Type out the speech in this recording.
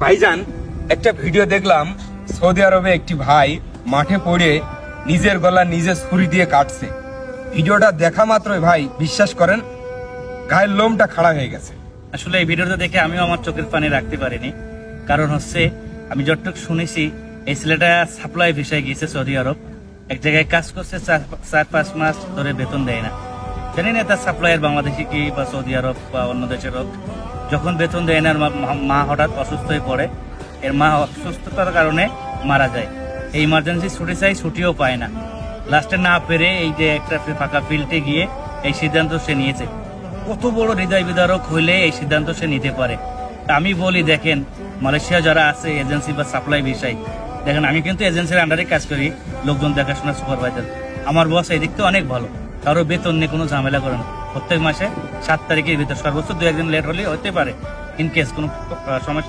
ভাইজান, একটা ভিডিও দেখলাম, সৌদি আরবে একটি ভাই মাঠে পড়ে নিজের গলা নিজে ছুরি দিয়ে কাটছে। ভিডিওটা দেখা মাত্রই ভাই বিশ্বাস করেন গায়ের লোমটা খাড়া হয়ে গেছে। আসলে এই ভিডিওটা দেখে আমিও আমার চোখের পানি রাখতে পারিনি। কারণ হচ্ছে, আমি যতটুকু শুনেছি এই ছেলেটা সাপ্লাই ভিসায় গিয়েছে সৌদি আরব। এক জায়গায় কাজ করছে, 4-5 মাস ধরে বেতন দেয় না। জানি না তার সাপ্লাইয়ের বাংলাদেশি কি বা সৌদি আরব বা অন্য দেশের হোক। যখন বেতন দেয় না, মা হঠাৎ অসুস্থ হয়ে পড়ে। এর মা অসুস্থতার কারণে মারা যায়। এই ইমার্জেন্সি ছুটি চাই, ছুটিও পায় না। লাস্টে না পেরে এই যে একটা ফাঁকা ফিল্ডে গিয়ে এই সিদ্ধান্ত সে নিয়েছে। কত বড় হৃদয় বিদারক হইলে এই সিদ্ধান্ত সে নিতে পারে। তা আমি বলি, দেখেন মালয়েশিয়া যারা আছে এজেন্সি বা সাপ্লাই বিষয়, দেখেন আমি কিন্তু এজেন্সির আন্ডারে কাজ করি, লোকজন দেখাশোনা সুপারভাইজার। আমার বস এই দিক থেকে অনেক ভালো, কারো বেতন নিয়ে কোনো ঝামেলা করে না। প্রত্যেক মাসে 7 তারিখের ভিতর, সর্বোচ্চ 2-1 দিন লেট হলে হতে পারে, ইনকেস কোনো সমস্যা